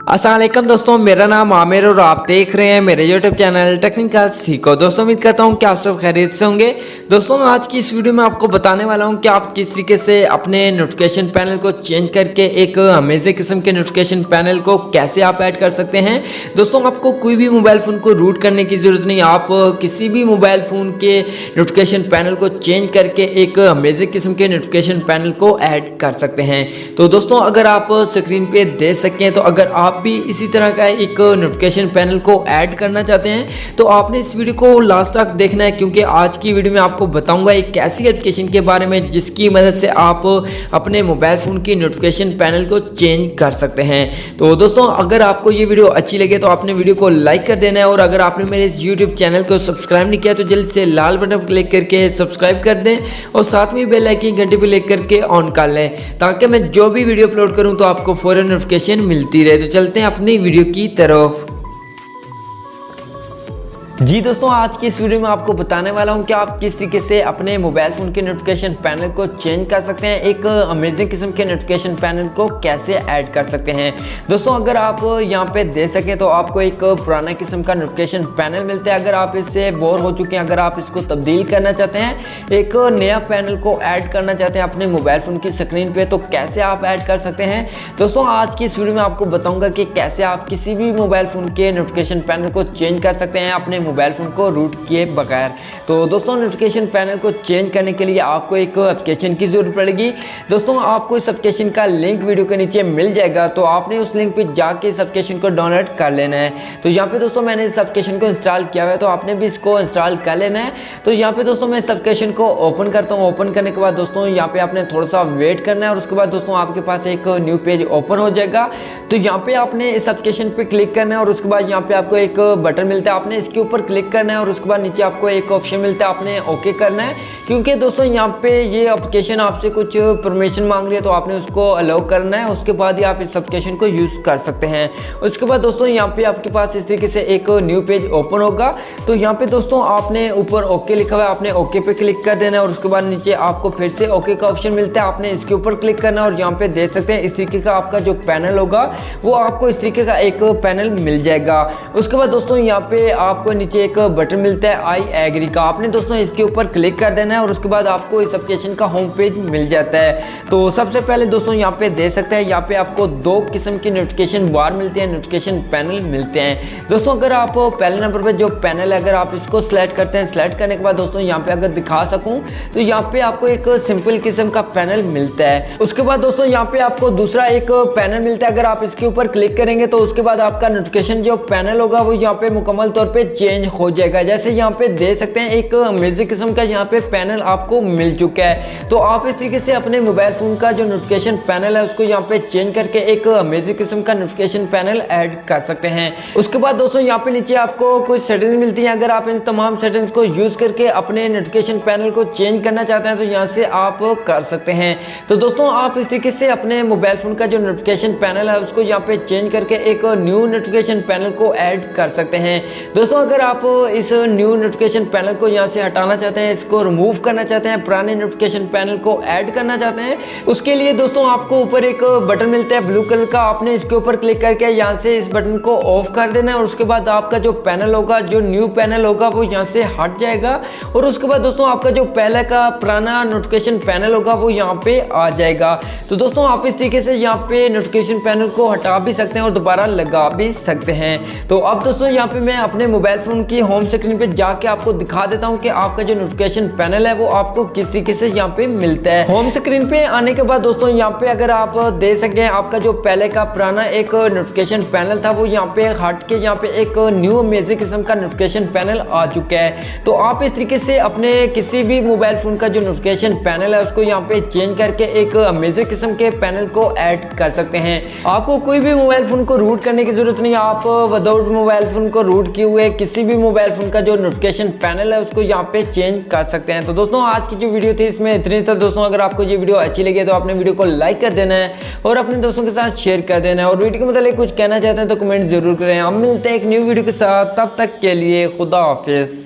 अस्सलाम वालेकुम दोस्तों, मेरा नाम आमिर और आप देख रहे हैं मेरे यूट्यूब चैनल टेक्निकल सीखो। दोस्तों उम्मीद करता हूं कि आप सब खैरियत से होंगे। दोस्तों आज की इस वीडियो में आपको बताने वाला हूं कि आप किस तरीके से अपने नोटिफिकेशन पैनल को चेंज करके एक अमेजिंग किस्म के नोटिफिकेशन पैनल को कैसे आप ऐड कर सकते हैं। दोस्तों आपको कोई भी मोबाइल फ़ोन को रूट करने की ज़रूरत नहीं, आप किसी भी मोबाइल फ़ोन के नोटिफिकेशन पैनल को चेंज करके एक अमेजिंग किस्म के नोटिफिकेशन पैनल को ऐड कर सकते हैं। तो दोस्तों अगर आप स्क्रीन पे देख सकें तो अगर आप भी इसी तरह का एक नोटिफिकेशन पैनल को ऐड करना चाहते हैं तो आपने इस वीडियो को लास्ट तक देखना है, क्योंकि आज की वीडियो में आपको बताऊंगा एक ऐसी एप्लीकेशन के बारे में जिसकी मदद से आप अपने मोबाइल फ़ोन की नोटिफिकेशन पैनल को चेंज कर सकते हैं। तो दोस्तों अगर आपको ये वीडियो अच्छी लगे तो आपने वीडियो को लाइक कर देना है, और अगर आपने मेरे इस यूट्यूब चैनल को सब्सक्राइब नहीं किया तो जल्द से लाल बटन पर क्लिक करके सब्सक्राइब कर दें और साथ में बेल आइकन घंटे पर क्लिक करके ऑन कर लें, ताकि मैं जो भी वीडियो अपलोड करूँ तो आपको फौरन नोटिफिकेशन मिलती रहे। तो चलते हैं अपनी वीडियो की तरफ। जी दोस्तों आज की इस वीडियो में आपको बताने वाला हूं कि आप किस तरीके से अपने मोबाइल फ़ोन के नोटिफिकेशन पैनल को चेंज कर सकते हैं, एक अमेजिंग किस्म के नोटिफिकेशन पैनल को कैसे ऐड कर सकते हैं। दोस्तों अगर आप यहां पे देख सकें तो आपको एक पुराना किस्म का नोटिफिकेशन पैनल मिलता है। अगर आप इससे बोर हो चुके हैं, अगर आप इसको तब्दील करना चाहते हैं, एक नया पैनल को ऐड करना चाहते हैं अपने मोबाइल फ़ोन की स्क्रीन पर, तो कैसे आप ऐड कर सकते हैं। दोस्तों आज की इस वीडियो में आपको बताऊँगा कि कैसे आप किसी भी मोबाइल फ़ोन के नोटिफिकेशन पैनल को चेंज कर सकते हैं अपने मोबाइल फ़ोन को रूट किए बगैर। तो दोस्तों नोटिफिकेशन पैनल को चेंज करने के लिए आपको एक एप्लीकेशन की ज़रूरत पड़ेगी। दोस्तों आपको इस एप्लीकेशन का लिंक वीडियो के नीचे मिल जाएगा, तो आपने उस लिंक पे जाके इस एप्लीकेशन को डाउनलोड कर लेना है। तो यहाँ पे दोस्तों मैंने इस एप्लीकेशन को इंस्टॉल किया हुआ है, तो आपने भी इसको इंस्टॉल कर लेना है। तो यहाँ पे दोस्तों मैं इस एप्लीकेशन को ओपन करता हूँ। ओपन करने के बाद दोस्तों यहाँ पे आपने थोड़ा सा वेट करना है, और उसके बाद दोस्तों आपके पास एक न्यू पेज ओपन हो जाएगा। तो यहाँ पे आपने इस एप्लीकेशन पे क्लिक करना है, और उसके बाद यहाँ पे आपको एक बटन मिलता है, आपने इसके ऊपर क्लिक करना है, और उसके बाद नीचे आपको एक ऑप्शन मिलता है, आपने ओके करना है। क्योंकि दोस्तों यहाँ पे ये एप्लीकेशन आपसे कुछ परमिशन मांग रही है, तो आपने उसको अलाउ करना है। उसके बाद ही आप इस एप्लीकेशन को यूज़ कर सकते हैं। उसके बाद दोस्तों यहाँ पे आपके पास इस तरीके से एक न्यू पेज ओपन होगा। तो यहाँ पे दोस्तों आपने ऊपर ओके लिखा हुआ है, आपने ओके पे क्लिक कर देना है, और उसके बाद नीचे आपको फिर से ओके का ऑप्शन मिलता है, आपने इसके ऊपर क्लिक करना है। और यहाँ पे देख सकते हैं इस तरीके का आपका जो पैनल होगा वो आपको इस तरीके का एक पैनल मिल जाएगा। उसके बाद दोस्तों यहाँ पे आपको नीचे एक बटन मिलता है आई एग्री का, आपने दोस्तों इसके ऊपर क्लिक कर देना है, और उसके बाद आपको इस एप्लीकेशन का होम पेज मिल जाता है। तो सबसे पहले दोस्तों यहाँ पे देख सकते हैं, यहाँ पे आपको दो किस्म की नोटिफिकेशन बार मिलते हैं, नोटिफिकेशन पैनल मिलते हैं। दोस्तों अगर आप पहले नंबर पे जो पैनल है अगर आप इसको सिलेक्ट करते हैं, सिलेक्ट करने के बाद दोस्तों यहाँ पे अगर दिखा सकूँ तो यहाँ पे आपको एक सिंपल किस्म का पैनल मिलता है। उसके बाद दोस्तों यहाँ पे आपको दूसरा एक पैनल मिलता है, अगर आप इसके ऊपर क्लिक करेंगे तो उसके बाद आपका नोटिफिकेशन जो पैनल होगा वो यहाँ पे मुकम्मल तौर पर चेंज हो जाएगा। जैसे यहाँ पे देख सकते हैं एक अमेजिंग किस्म का यहाँ पे पैनल आपको मिल चुका है। तो आप इस तरीके से अपने मोबाइल फ़ोन का जो नोटिफिकेशन पैनल है उसको यहाँ पे चेंज करके एक अमेजिंग किस्म का नोटिफिकेशन पैनल ऐड कर सकते हैं। उसके बाद दोस्तों यहाँ पे नीचे आपको कुछ सेटिंग्स मिलती हैं, अगर आप इन तमाम सेटिंग्स को यूज़ करके अपने नोटिफिकेशन पैनल को चेंज करना चाहते हैं तो यहाँ से आप कर सकते हैं। तो दोस्तों आप इस तरीके से अपने मोबाइल फ़ोन का जो नोटिफिकेशन पैनल है उसको यहाँ पे चेंज करके एक न्यू नोटिफिकेशन पैनल को ऐड कर सकते हैं। दोस्तों अगर आप इस न्यू नोटिफिकेशन पैनल को यहाँ से हटाना चाहते हैं, इसको रिमूव करना चाहते हैं, पुराने नोटिफिकेशन पैनल को ऐड करना चाहते हैं, उसके लिए दोस्तों आपको ऊपर एक बटन मिलता है ब्लू कलर का, आपने इसके ऊपर क्लिक करके यहाँ से इस बटन को ऑफ कर देना है। और उसके बाद आपका जो पैनल होगा, जो न्यू पैनल होगा वो यहाँ से हट जाएगा, और उसके बाद दोस्तों आपका जो पहले का पुराना नोटिफिकेशन पैनल होगा वो यहाँ पे आ जाएगा। तो दोस्तों आप इस तरीके से यहाँ पे नोटिफिकेशन पैनल को हटा भी सकते हैं और दोबारा लगा भी सकते हैं। तो अब दोस्तों यहाँ पे मैं अपने मोबाइल फ़ोन की होम स्क्रीन पे जाके आपको दिखा देता हूँ कि आपका जो नोटिफिकेशन पैनल है वो आपको किस तरीके से यहाँ पे मिलता है। होम स्क्रीन पे आने के बाद दोस्तों यहाँ पे अगर आप देख सकें आपका जो पहले का पुराना एक नोटिफिकेशन पैनल था वो यहाँ पे हट के यहाँ पे एक न्यू अमेजिंग किस्म का नोटिफिकेशन पैनल आ चुका है। तो आप इस तरीके से अपने किसी भी मोबाइल फ़ोन का जो नोटिफिकेशन पैनल है उसको यहाँ पे चेंज करके एक अमेजिंग किस्म के पैनल को ऐड कर सकते हैं। आपको कोई भी मोबाइल फ़ोन को रूट करने की जरूरत नहीं, आप विदाउट मोबाइल फ़ोन को रूट किए हुए किसी भी मोबाइल फ़ोन का जो नोटिफिकेशन पैनल है उसको यहाँ पे चेंज कर सकते हैं। तो दोस्तों आज की जो वीडियो थी इसमें इतनी था। दोस्तों अगर आपको ये वीडियो अच्छी लगी तो आपने वीडियो को लाइक कर देना है और अपने दोस्तों के साथ शेयर कर देना है, और वीडियो के मतलब कुछ कहना चाहते हैं तो कमेंट जरूर करें। हम मिलते हैं एक न्यू वीडियो के साथ, तब तक के लिए खुदा हाफिज़।